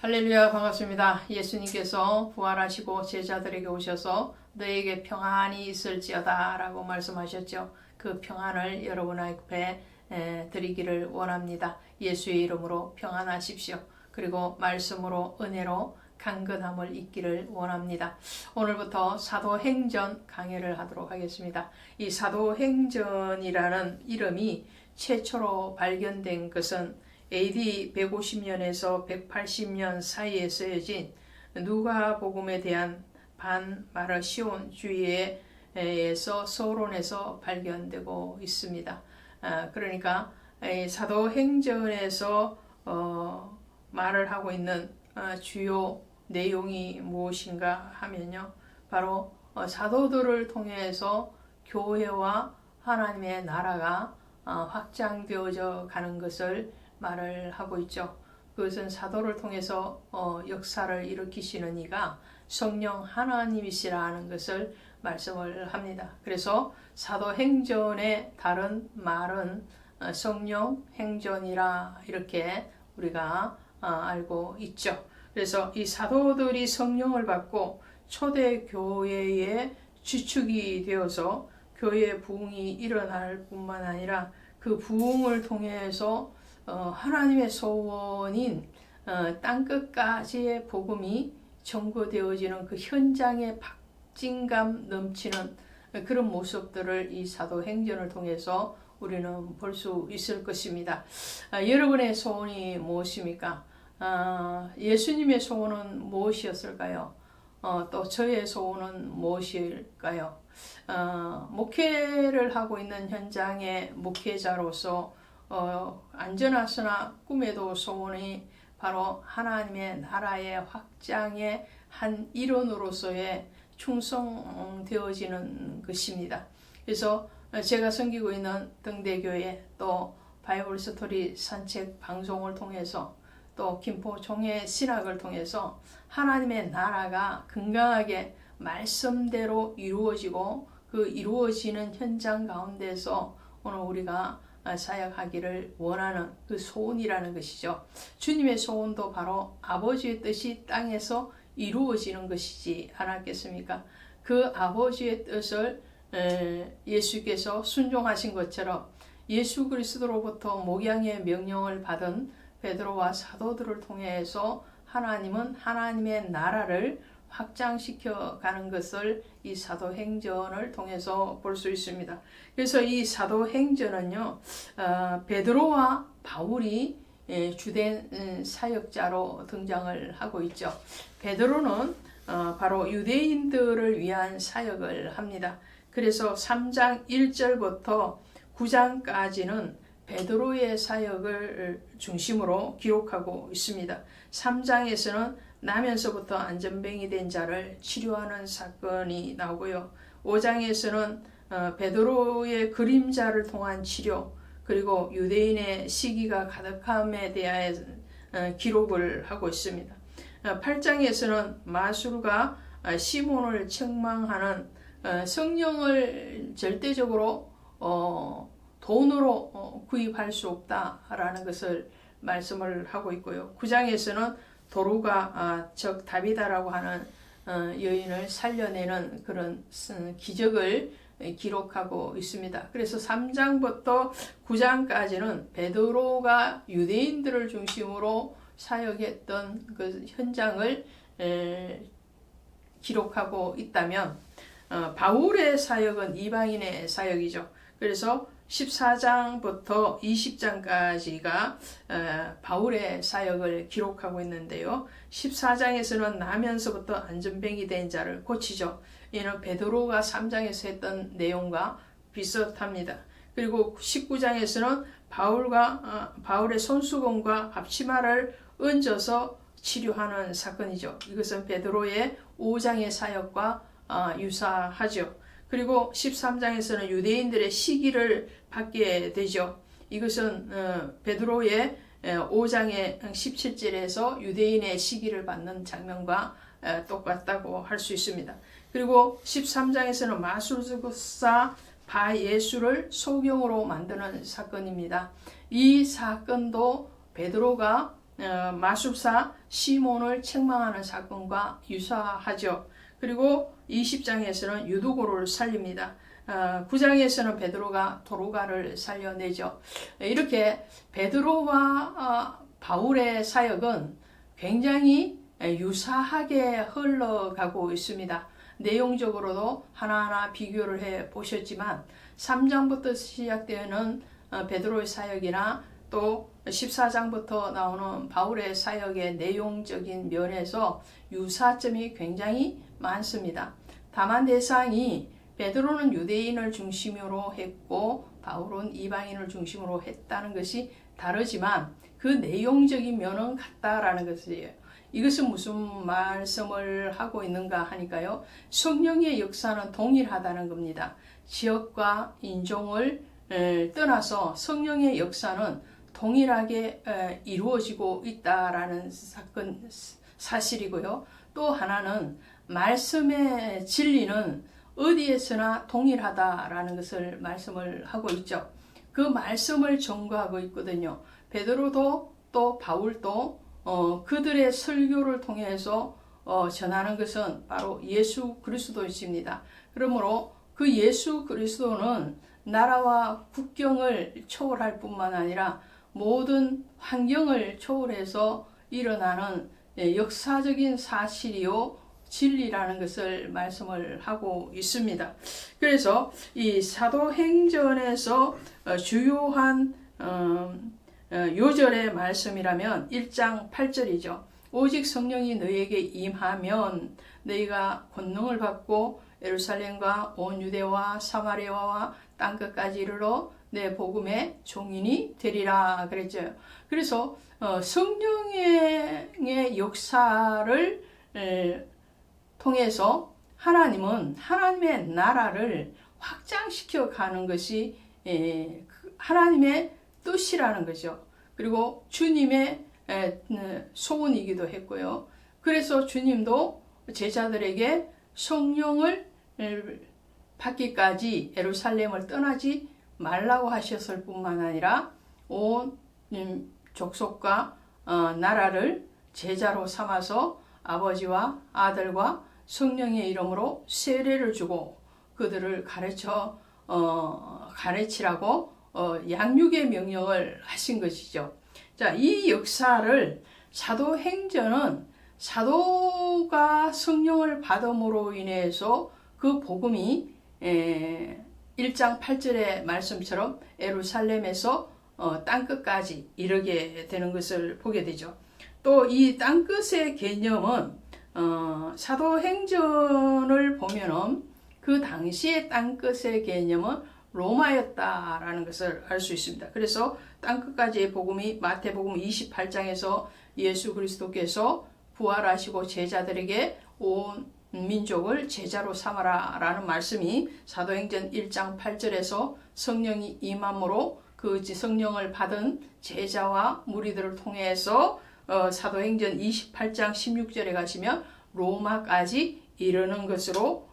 할렐루야, 반갑습니다. 예수님께서 부활하시고 제자들에게 오셔서 너에게 평안이 있을지어다 라고 말씀하셨죠. 그 평안을 여러분 앞에 드리기를 원합니다. 예수의 이름으로 평안하십시오. 그리고 말씀으로 은혜로 강건함을 잊기를 원합니다. 오늘부터 사도행전 강해를 하도록 하겠습니다. 이 사도행전이라는 이름이 최초로 발견된 것은 AD 150년에서 180년 사이에 쓰여진 누가복음에 대한 반마르시온 주의에서 서론에서 발견되고 있습니다. 그러니까 사도행전에서 말을 하고 있는 주요 내용이 무엇인가 하면요, 바로 사도들을 통해서 교회와 하나님의 나라가 확장되어져 가는 것을 말을 하고 있죠. 그것은 사도를 통해서 역사를 일으키시는 이가 성령 하나님이시라는 것을 말씀을 합니다. 그래서 사도행전의 다른 말은 성령 행전이라 이렇게 우리가 알고 있죠. 그래서 이 사도들이 성령을 받고 초대교회의 주축이 되어서 교회의 부흥이 일어날 뿐만 아니라 그 부흥을 통해서 하나님의 소원인 땅끝까지의 복음이 전거되어지는 그 현장의 박진감 넘치는 그런 모습들을 이 사도행전을 통해서 우리는 볼 수 있을 것입니다. 여러분의 소원이 무엇입니까? 예수님의 소원은 무엇이었을까요? 또 저의 소원은 무엇일까요? 목회를 하고 있는 현장의 목회자로서 안전하으나 꿈에도 소원이 바로 하나님의 나라의 확장의 한 일원으로서의 충성되어지는 것입니다. 그래서 제가 섬기고 있는 등대교회, 또 바이블 스토리 산책 방송을 통해서, 또 김포 종의 신학을 통해서 하나님의 나라가 건강하게 말씀대로 이루어지고 그 이루어지는 현장 가운데서 오늘 우리가 사역하기를 원하는 그 소원이라는 것이죠. 주님의 소원도 바로 아버지의 뜻이 땅에서 이루어지는 것이지 않았겠습니까? 그 아버지의 뜻을 예수께서 순종하신 것처럼 예수 그리스도로부터 목양의 명령을 받은 베드로와 사도들을 통해서 하나님은 하나님의 나라를 확장시켜 가는 것을 이 사도행전을 통해서 볼 수 있습니다. 그래서 이 사도행전은요, 베드로와 바울이 주된 사역자로 등장을 하고 있죠. 베드로는 바로 유대인들을 위한 사역을 합니다. 그래서 3장 1절부터 9장까지는 베드로의 사역을 중심으로 기록하고 있습니다. 3장에서는 나면서부터 안전뱅이 된 자를 치료하는 사건이 나오고요. 5장에서는 베드로의 그림자를 통한 치료, 그리고 유대인의 시기가 가득함에 대하여 기록을 하고 있습니다. 8장에서는 마술과 시몬을 책망하는 성령을 절대적으로 돈으로 구입할 수 없다라는 것을 말씀을 하고 있고요. 9장에서는 도루가 즉 다비다라고 하는 여인을 살려내는 그런 기적을 기록하고 있습니다. 그래서 3장부터 9장까지는 베드로가 유대인들을 중심으로 사역했던 그 현장을 기록하고 있다면, 바울의 사역은 이방인의 사역이죠. 그래서 14장부터 20장까지가 바울의 사역을 기록하고 있는데요. 14장에서는 나면서부터 안전뱅이 된 자를 고치죠. 이는 베드로가 3장에서 했던 내용과 비슷합니다. 그리고 19장에서는 바울의 손수건과 앞치마를 얹어서 치료하는 사건이죠. 이것은 베드로의 5장의 사역과 유사하죠. 그리고 13장에서는 유대인들의 시기를 받게 되죠. 이것은 베드로의 5장의 17절에서 유대인의 시기를 받는 장면과 똑같다고 할 수 있습니다. 그리고 13장에서는 마술사 바예수를 소경으로 만드는 사건입니다. 이 사건도 베드로가 마술사 시몬을 책망하는 사건과 유사하죠. 그리고 20장에서는 유두고를 살립니다. 9장에서는 베드로가 도로가를 살려내죠. 이렇게 베드로와 바울의 사역은 굉장히 유사하게 흘러가고 있습니다. 내용적으로도 하나하나 비교를 해 보셨지만 3장부터 시작되는 베드로의 사역이나 또 14장부터 나오는 바울의 사역의 내용적인 면에서 유사점이 굉장히 많습니다. 다만 대상이 베드로는 유대인을 중심으로 했고 바울은 이방인을 중심으로 했다는 것이 다르지만 그 내용적인 면은 같다라는 것이에요. 이것은 무슨 말씀을 하고 있는가 하니까요. 성령의 역사는 동일하다는 겁니다. 지역과 인종을 떠나서 성령의 역사는 동일하게 이루어지고 있다라는 사실이고요. 또 하나는 말씀의 진리는 어디에서나 동일하다라는 것을 말씀을 하고 있죠. 그 말씀을 전거하고 있거든요. 베드로도 또 바울도 그들의 설교를 통해서 전하는 것은 바로 예수 그리스도이십니다. 그러므로 그 예수 그리스도는 나라와 국경을 초월할 뿐만 아니라 모든 환경을 초월해서 일어나는 역사적인 사실이요 진리라는 것을 말씀을 하고 있습니다. 그래서 이 사도행전에서 주요한 요절의 말씀이라면 1장 8절이죠. 오직 성령이 너희에게 임하면 너희가 권능을 받고 예루살렘과 온 유대와 사마리아와 땅끝까지 이르러 내 복음의 종인이 되리라 그랬죠. 그래서 성령의 역사를 통해서 하나님은 하나님의 나라를 확장시켜 가는 것이 하나님의 뜻이라는 거죠. 그리고 주님의 소원이기도 했고요. 그래서 주님도 제자들에게 성령을 받기까지 예루살렘을 떠나지 말라고 하셨을 뿐만 아니라 온 족속과 나라를 제자로 삼아서 아버지와 아들과 성령의 이름으로 세례를 주고 그들을 가르치라고 양육의 명령을 하신 것이죠. 자, 이 역사를 사도행전은 사도가 성령을 받음으로 인해서 그 복음이 1장 8절의 말씀처럼 예루살렘에서 땅끝까지 이르게 되는 것을 보게 되죠. 또 이 땅끝의 개념은 사도행전을 보면은 그 당시의 땅끝의 개념은 로마였다라는 것을 알 수 있습니다. 그래서 땅끝까지의 복음이 마태복음 28장에서 예수 그리스도께서 부활하시고 제자들에게 온 민족을 제자로 삼아라 라는 말씀이 사도행전 1장 8절에서 성령이 임함으로 그 성령을 받은 제자와 무리들을 통해서 사도행전 28장 16절에 가시면 로마까지 이르는 것으로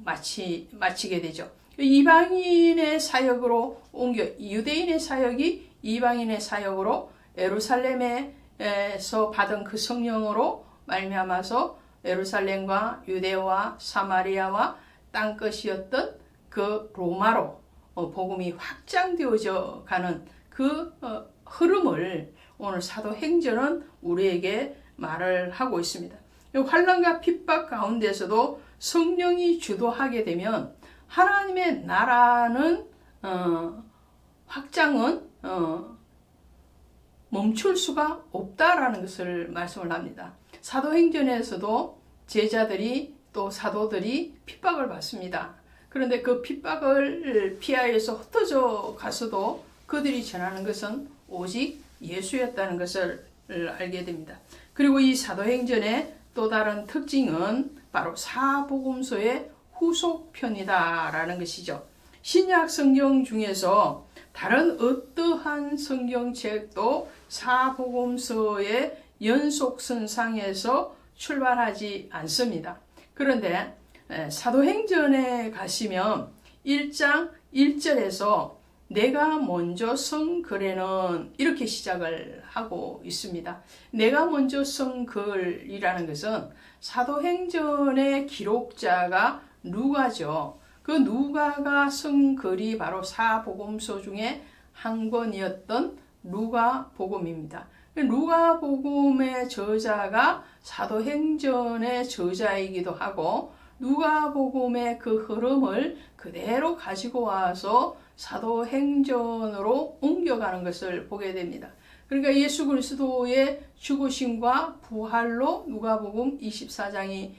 마치게 되죠. 이방인의 사역으로 옮겨 유대인의 사역이 이방인의 사역으로 예루살렘에서 받은 그 성령으로 말미암아서 예루살렘과 유대와 사마리아와 땅끝이었던 그 로마로 복음이 확장되어져 가는 그 흐름을 오늘 사도행전은 우리에게 말을 하고 있습니다. 환난과 핍박 가운데서도 성령이 주도하게 되면 하나님의 나라는 확장은 멈출 수가 없다라는 것을 말씀을 합니다. 사도행전에서도 제자들이 또 사도들이 핍박을 받습니다. 그런데 그 핍박을 피하여서 흩어져 가서도 그들이 전하는 것은 오직 예수였다는 것을 알게 됩니다. 그리고 이 사도행전의 또 다른 특징은 바로 사복음서의 후속편이다라는 것이죠. 신약 성경 중에서 다른 어떠한 성경책도 사복음서의 연속선상에서 출발하지 않습니다. 그런데 사도행전에 가시면 1장 1절에서 내가 먼저 쓴 글에는 이렇게 시작을 하고 있습니다. 내가 먼저 쓴 글이라는 것은 사도행전의 기록자가 누가죠. 그 누가가 쓴 글이 바로 사복음서 중에 한 권이었던 누가복음입니다. 누가복음의 저자가 사도행전의 저자이기도 하고 누가복음의 그 흐름을 그대로 가지고 와서 사도행전으로 옮겨가는 것을 보게 됩니다. 그러니까 예수 그리스도의 죽으심과 부활로 누가복음 24장이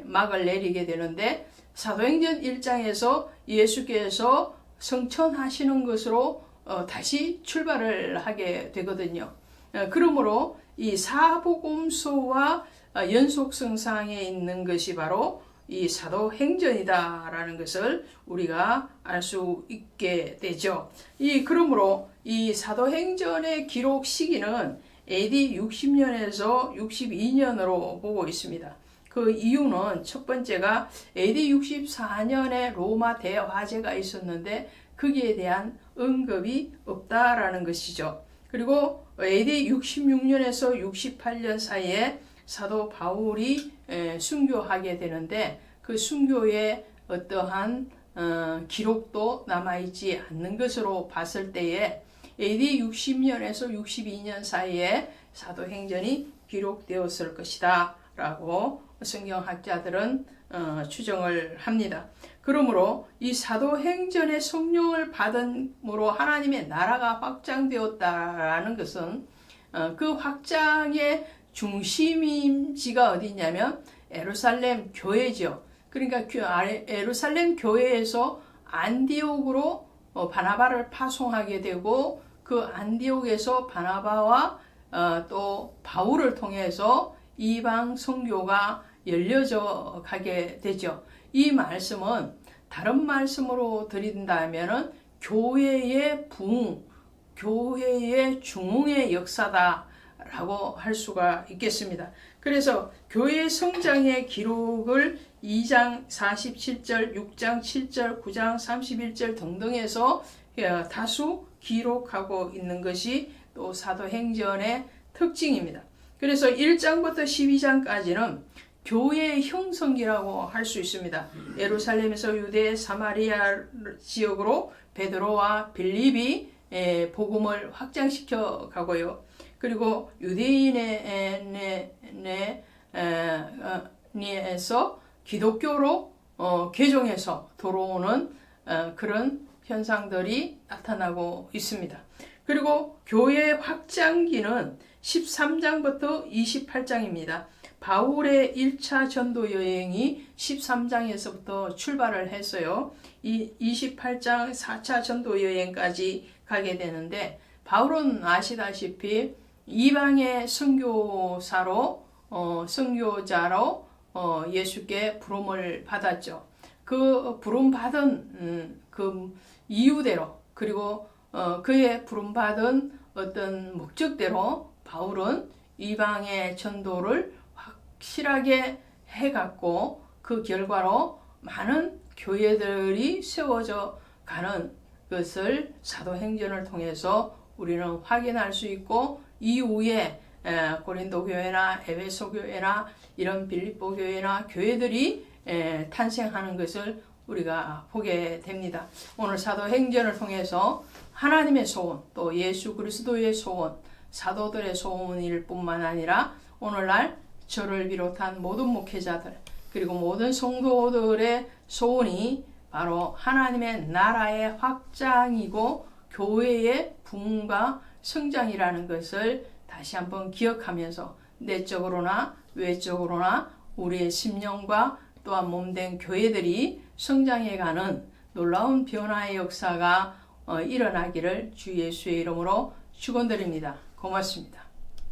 막을 내리게 되는데 사도행전 1장에서 예수께서 성천하시는 것으로 다시 출발을 하게 되거든요. 그러므로 이 사복음서와 연속성상에 있는 것이 바로 이 사도행전이다라는 것을 우리가 알 수 있게 되죠. 그러므로 이 사도행전의 기록 시기는 AD 60년에서 62년으로 보고 있습니다. 그 이유는 첫 번째가 AD 64년에 로마 대화재가 있었는데 거기에 대한 언급이 없다라는 것이죠. 그리고 AD 66년에서 68년 사이에 사도 바울이 순교하게 되는데 그 순교에 어떠한 기록도 남아있지 않는 것으로 봤을 때에 AD 60년에서 62년 사이에 사도행전이 기록되었을 것이다 라고 성경학자들은 추정을 합니다. 그러므로 이 사도행전의 성령을 받음으로 하나님의 나라가 확장되었다라는 것은 그 확장의 중심지가 어디냐면 예루살렘 교회죠. 그러니까 예루살렘 교회에서 안디옥으로 바나바를 파송하게 되고 그 안디옥에서 바나바와 또 바울을 통해서 이방 선교가 열려져 가게 되죠. 이 말씀은 다른 말씀으로 드린다면은 교회의 부흥, 교회의 중흥의 역사다라고 할 수가 있겠습니다. 그래서 교회 성장의 기록을 2장 47절, 6장 7절, 9장 31절 등등에서 다수 기록하고 있는 것이 또 사도행전의 특징입니다. 그래서 1장부터 12장까지는 교회의 형성기라고 할 수 있습니다. 예루살렘에서 유대 사마리아 지역으로 베드로와 빌립이 복음을 확장시켜 가고요. 그리고 유대인에서 기독교로 개종해서 들어오는 그런 현상들이 나타나고 있습니다. 그리고 교회 확장기는 13장부터 28장입니다. 바울의 1차 전도 여행이 13장에서부터 출발을 했어요. 이 28장 4차 전도 여행까지 가게 되는데 바울은 아시다시피 이방의 선교자로 예수께 부름을 받았죠. 그 부름받은 그 이유대로 그리고 그의 부름받은 어떤 목적대로 바울은 이방의 전도를 확실하게 해갔고 그 결과로 많은 교회들이 세워져 가는 것을 사도행전을 통해서 우리는 확인할 수 있고 이후에 고린도 교회나 에베소 교회나 이런 빌립보 교회나 교회들이 탄생하는 것을 우리가 보게 됩니다. 오늘 사도행전을 통해서 하나님의 소원 또 예수 그리스도의 소원 사도들의 소원일 뿐만 아니라 오늘날 저를 비롯한 모든 목회자들 그리고 모든 성도들의 소원이 바로 하나님의 나라의 확장이고 교회의 부흥과 성장이라는 것을 다시 한번 기억하면서 내적으로나 외적으로나 우리의 심령과 또한 몸된 교회들이 성장해가는 놀라운 변화의 역사가 일어나기를 주 예수의 이름으로 축원드립니다. 고맙습니다.